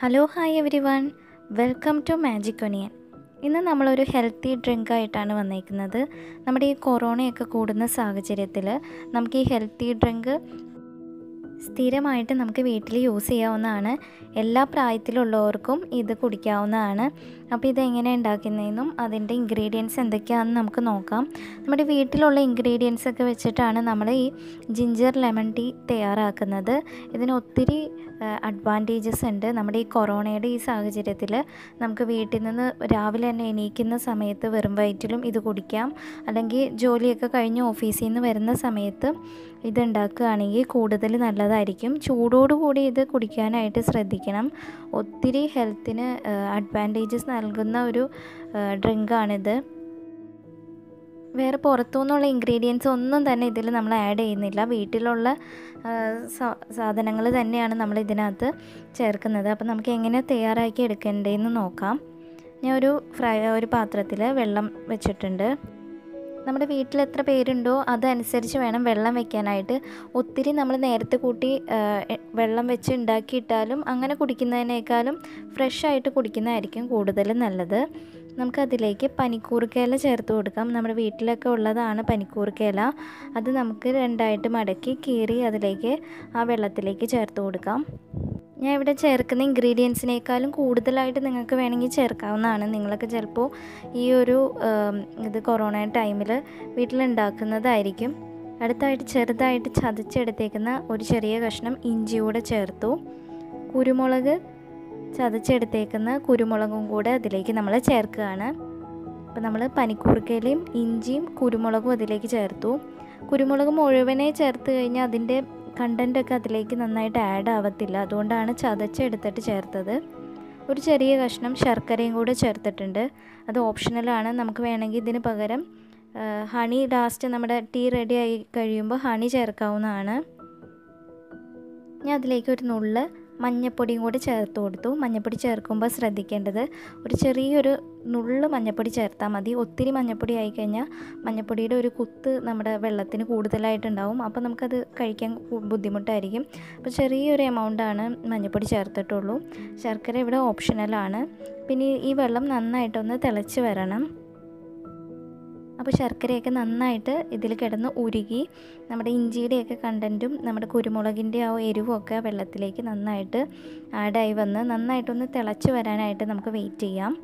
Hello hi everyone, welcome to magic onion. ഇന്ന് നമ്മളൊരു healthy ഡ്രിങ്കായിട്ടാണ് വന്നേക്കുന്നത്. നമ്മുടെ ഈ കൊറോണയൊക്കെ കൂടുന്ന സാഹചര്യത്തിൽ നമുക്ക് ഈ ഹെൽത്തി ഡ്രിങ്ക് സ്ഥിരമായിട്ട് നമുക്ക് വീട്ടിൽ യൂസ് ചെയ്യാവുന്നതാണ്. എല്ലാ പ്രായത്തിലുള്ളവർക്കും ഇത് കുടിക്കാവുന്നതാണ്. അപ്പോൾ ഇതെങ്ങനെ ഉണ്ടാക്കുന്നതെന്നും അതിൻ്റെ ഇൻഗ്രീഡിയൻസ് എന്തൊക്കെയാണെന്ന് നമുക്ക് നോക്കാം. നമ്മുടെ വീട്ടിലുള്ള ഇൻഗ്രീഡിയൻസ് ഒക്കെ വെച്ചിട്ടാണ് നമ്മൾ ഈ ജിഞ്ചർ ലെമൺ ടീ തയ്യാറാക്കുന്നത്. ഇതിന് ഒത്തിരി അഡ്വാൻറ്റേജസ് ഉണ്ട്. നമ്മുടെ ഈ കൊറോണയുടെ ഈ സാഹചര്യത്തിൽ നമുക്ക് വീട്ടിൽ നിന്ന് രാവിലെ തന്നെ എണീക്കുന്ന സമയത്ത് വെറും വയറ്റിലും ഇത് കുടിക്കാം. അല്ലെങ്കിൽ ജോലിയൊക്കെ കഴിഞ്ഞ് ഓഫീസിൽ നിന്ന് വരുന്ന സമയത്ത് ഇതുണ്ടാക്കുകയാണെങ്കിൽ കൂടുതൽ നല്ലതായിരിക്കും. ചൂടോടുകൂടി ഇത് കുടിക്കാനായിട്ട് ശ്രദ്ധിക്കണം. ഒത്തിരി ഹെൽത്തിന് അഡ്വാൻറ്റേജസ് നൽകുന്ന ഒരു ഡ്രിങ്കാണിത്. വേറെ പുറത്തുനിന്നുള്ള ഇൻഗ്രീഡിയൻസ് ഒന്നും തന്നെ ഇതിൽ നമ്മൾ ആഡ് ചെയ്യുന്നില്ല. വീട്ടിലുള്ള സാധനങ്ങൾ തന്നെയാണ് നമ്മൾ ഇതിനകത്ത് ചേർക്കുന്നത്. അപ്പോൾ നമുക്ക് എങ്ങനെ തയ്യാറാക്കി എടുക്കേണ്ടതെന്ന് നോക്കാം. ഞാൻ ഒരു പാത്രത്തിൽ വെള്ളം വെച്ചിട്ടുണ്ട്. നമ്മുടെ വീട്ടിൽ എത്ര പേരുണ്ടോ അതനുസരിച്ച് വേണം വെള്ളം വെക്കാനായിട്ട്. ഒത്തിരി നമ്മൾ നേരത്തെ കൂട്ടി വെള്ളം വെച്ച് ഉണ്ടാക്കിയിട്ടാലും അങ്ങനെ കുടിക്കുന്നതിനേക്കാളും ഫ്രഷായിട്ട് കുടിക്കുന്നതായിരിക്കും കൂടുതൽ നല്ലത്. നമുക്കതിലേക്ക് പനിക്കൂർക്കയില ചേർത്ത് കൊടുക്കാം. നമ്മുടെ വീട്ടിലൊക്കെ ഉള്ളതാണ് പനിക്കൂർക്കയില. അത് നമുക്ക് രണ്ടായിട്ട് മടക്കി കീറി അതിലേക്ക് ആ വെള്ളത്തിലേക്ക് ചേർത്ത് കൊടുക്കാം. ഞാൻ ഇവിടെ ചേർക്കുന്ന ഇൻഗ്രീഡിയൻസിനേക്കാളും കൂടുതലായിട്ട് നിങ്ങൾക്ക് വേണമെങ്കിൽ ചേർക്കാവുന്നതാണ്. നിങ്ങളൊക്കെ ചിലപ്പോൾ ഈ ഒരു ഇത് കൊറോണ ടൈമിൽ വീട്ടിലുണ്ടാക്കുന്നതായിരിക്കും. അടുത്തായിട്ട് ചെറുതായിട്ട് ചതച്ചെടുത്തേക്കുന്ന ഒരു ചെറിയ കഷ്ണം ഇഞ്ചിയൂടെ ചേർത്തു. കുരുമുളക് ചതച്ചെടുത്തേക്കുന്ന കുരുമുളകും കൂടെ അതിലേക്ക് നമ്മൾ ചേർക്കുകയാണ്. അപ്പോൾ നമ്മൾ പനിക്കൂർക്കയിലയും ഇഞ്ചിയും കുരുമുളകും അതിലേക്ക് ചേർത്തു. കുരുമുളക് മുഴുവനെ ചേർത്ത് കഴിഞ്ഞാൽ അതിൻ്റെ കണ്ടൻറ്റൊക്കെ അതിലേക്ക് നന്നായിട്ട് ആഡ് ആവത്തില്ല. അതുകൊണ്ടാണ് ചതച്ചെടുത്തിട്ട് ചേർത്തത്. ഒരു ചെറിയ കഷ്ണം ശർക്കരയും കൂടെ ചേർത്തിട്ടുണ്ട്. അത് ഓപ്ഷണലാണ്. നമുക്ക് വേണമെങ്കിൽ ഇതിന് പകരം ഹണി ലാസ്റ്റ് നമ്മുടെ ടീ റെഡി ആയി കഴിയുമ്പോൾ ഹണി ചേർക്കാവുന്നതാണ്. ഞാൻ അതിലേക്ക് ഒരു നുള്ള് മഞ്ഞൾപ്പൊടിയും കൂടി ചേർത്ത് കൊടുത്തു. മഞ്ഞൾപ്പൊടി ചേർക്കുമ്പോൾ ശ്രദ്ധിക്കേണ്ടത് ഒരു ചെറിയൊരു നുള്ള് മഞ്ഞൾപ്പൊടി ചേർത്താൽ മതി. ഒത്തിരി മഞ്ഞൾപ്പൊടി ആയിക്കഴിഞ്ഞാൽ മഞ്ഞൾപ്പൊടിയുടെ ഒരു കുത്ത് നമ്മുടെ വെള്ളത്തിന് കൂടുതലായിട്ടുണ്ടാവും. അപ്പോൾ നമുക്കത് കഴിക്കാൻ ബുദ്ധിമുട്ടായിരിക്കും. അപ്പോൾ ചെറിയൊരു എമൗണ്ടാണ് മഞ്ഞൾപ്പൊടി ചേർത്തിട്ടുള്ളൂ. ശർക്കര ഇവിടെ ഓപ്ഷണലാണ്. പിന്നെ ഈ വെള്ളം നന്നായിട്ടൊന്ന് തിളച്ച് വരണം. അപ്പോൾ ശർക്കരയൊക്കെ നന്നായിട്ട് ഇതിൽ കിടന്ന് ഉരുകി നമ്മുടെ ഇഞ്ചിയുടെയൊക്കെ കണ്ടൻറ്റും നമ്മുടെ കുരുമുളകിൻ്റെ ആ എരിവുമൊക്കെ വെള്ളത്തിലേക്ക് നന്നായിട്ട് ആഡായി വന്ന് നന്നായിട്ടൊന്ന് തിളച്ച് വരാനായിട്ട് നമുക്ക് വെയിറ്റ് ചെയ്യാം.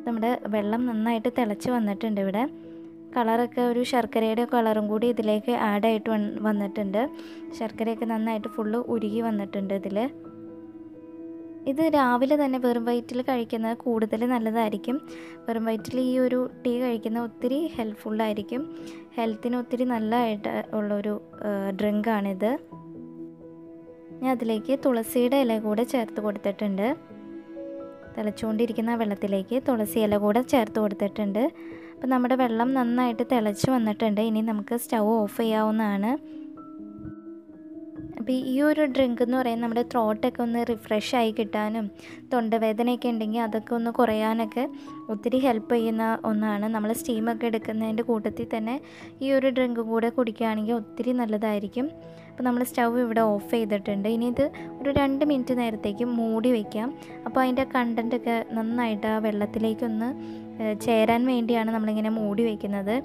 നമ്മുടെ വെള്ളം നന്നായിട്ട് തിളച്ച് വന്നിട്ടുണ്ട്. ഇവിടെ കളറൊക്കെ ഒരു ശർക്കരയുടെ കളറും കൂടി ഇതിലേക്ക് ആഡായിട്ട് വന്നിട്ടുണ്ട്. ശർക്കരയൊക്കെ നന്നായിട്ട് ഫുള്ള് ഉരുകി വന്നിട്ടുണ്ട് ഇതിൽ. ഇത് രാവിലെ തന്നെ വെറും വയറ്റിൽ കഴിക്കുന്നത് കൂടുതൽ നല്ലതായിരിക്കും. വെറും വയറ്റിൽ ഈ ഒരു ടീ കഴിക്കുന്നത് ഒത്തിരി ഹെൽപ്ഫുള്ളായിരിക്കും. ഹെൽത്തിന് ഒത്തിരി നല്ലതായിട്ട് ഉള്ളൊരു ഡ്രിങ്കാണിത്. ഞാൻ അതിലേക്ക് തുളസിയുടെ ഇല കൂടെ ചേർത്ത് കൊടുത്തിട്ടുണ്ട്. തിളച്ചുകൊണ്ടിരിക്കുന്ന വെള്ളത്തിലേക്ക് തുളസി ഇല കൂടെ ചേർത്ത് കൊടുത്തിട്ടുണ്ട്. അപ്പോൾ നമ്മുടെ വെള്ളം നന്നായിട്ട് തിളച്ച് വന്നിട്ടുണ്ട്. ഇനി നമുക്ക് സ്റ്റൗ ഓഫ് ചെയ്യാവുന്നതാണ്. അപ്പോൾ ഈ ഒരു ഡ്രിങ്ക് എന്ന് പറയുന്നത് നമ്മുടെ ത്രോട്ടൊക്കെ ഒന്ന് റിഫ്രഷ് ആയി കിട്ടാനും തൊണ്ടവേദനയൊക്കെ ഉണ്ടെങ്കിൽ അതൊക്കെ ഒന്ന് കുറയാനൊക്കെ ഒത്തിരി ഹെൽപ്പ് ചെയ്യുന്ന ഒന്നാണ്. നമ്മൾ സ്റ്റീമൊക്കെ എടുക്കുന്നതിൻ്റെ കൂട്ടത്തിൽ തന്നെ ഈ ഒരു ഡ്രിങ്ക് കൂടെ കുടിക്കുകയാണെങ്കിൽ ഒത്തിരി നല്ലതായിരിക്കും. അപ്പോൾ നമ്മൾ സ്റ്റൗ ഇവിടെ ഓഫ് ചെയ്തിട്ടുണ്ട്. ഇനി ഇത് ഒരു 2 മിനിറ്റ് നേരത്തേക്ക് മൂടി വയ്ക്കാം. അപ്പോൾ അതിൻ്റെ കണ്ടൻറ്റൊക്കെ നന്നായിട്ട് ആ വെള്ളത്തിലേക്കൊന്ന് ചേരാൻ വേണ്ടിയാണ് നമ്മളിങ്ങനെ മൂടി വയ്ക്കുന്നത്.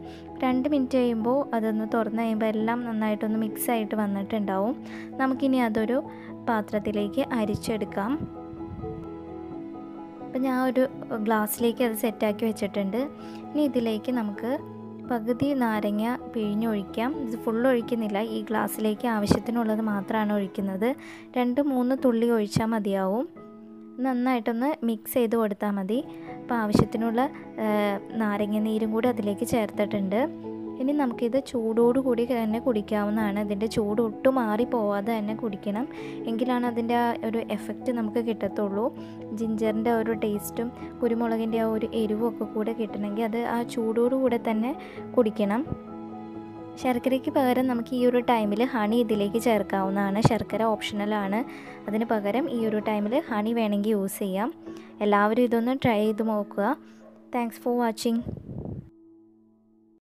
2 മിനിറ്റ് കഴിയുമ്പോൾ അതൊന്ന് തുറന്ന് കഴിയുമ്പോൾ എല്ലാം നന്നായിട്ടൊന്ന് മിക്സായിട്ട് വന്നിട്ടുണ്ടാവും. നമുക്കിനി അതൊരു പാത്രത്തിലേക്ക് അരിച്ചെടുക്കാം. അപ്പം ഞാൻ ഒരു ഗ്ലാസ്സിലേക്ക് അത് സെറ്റാക്കി വെച്ചിട്ടുണ്ട്. ഇനി ഇതിലേക്ക് നമുക്ക് പകുതി നാരങ്ങ പിഴിഞ്ഞൊഴിക്കാം. ഇത് ഫുള്ള് ഒഴിക്കുന്നില്ല. ഈ ഗ്ലാസ്സിലേക്ക് ആവശ്യത്തിനുള്ളത് മാത്രമാണ് ഒഴിക്കുന്നത്. 2-3 തുള്ളി ഒഴിച്ചാൽ മതിയാവും. നന്നായിട്ടൊന്ന് മിക്സ് ചെയ്ത് കൊടുത്താൽ മതി. അപ്പോൾ ആവശ്യത്തിനുള്ള നാരങ്ങ നീരും കൂടി അതിലേക്ക് ചേർത്തിട്ടുണ്ട്. ഇനി നമുക്കിത് ചൂടോടുകൂടി തന്നെ കുടിക്കാവുന്നതാണ്. ഇതിൻ്റെ ചൂട് ഒട്ടും മാറി പോവാതെ തന്നെ കുടിക്കണം. എങ്കിലാണ് അതിൻ്റെ ആ ഒരു എഫക്റ്റ് നമുക്ക് കിട്ടത്തുള്ളൂ. ജിഞ്ചറിൻ്റെ ഒരു ടേസ്റ്റും കുരുമുളകിൻ്റെ ആ ഒരു എരിവും ഒക്കെ കൂടെ കിട്ടണമെങ്കിൽ അത് ആ ചൂടോടുകൂടെ തന്നെ കുടിക്കണം. ശർക്കരയ്ക്ക് പകരം നമുക്ക് ഈ ഒരു ടൈമിൽ ഹണി ഇതിലേക്ക് ചേർക്കാവുന്നതാണ്. ശർക്കര ഓപ്ഷണലാണ്. അതിന് പകരം ഈ ഒരു ടൈമിൽ ഹണി വേണമെങ്കിൽ യൂസ് ചെയ്യാം. എല്ലാവരും ഇതൊന്ന് ട്രൈ ചെയ്ത് നോക്കുക. Thanks for watching.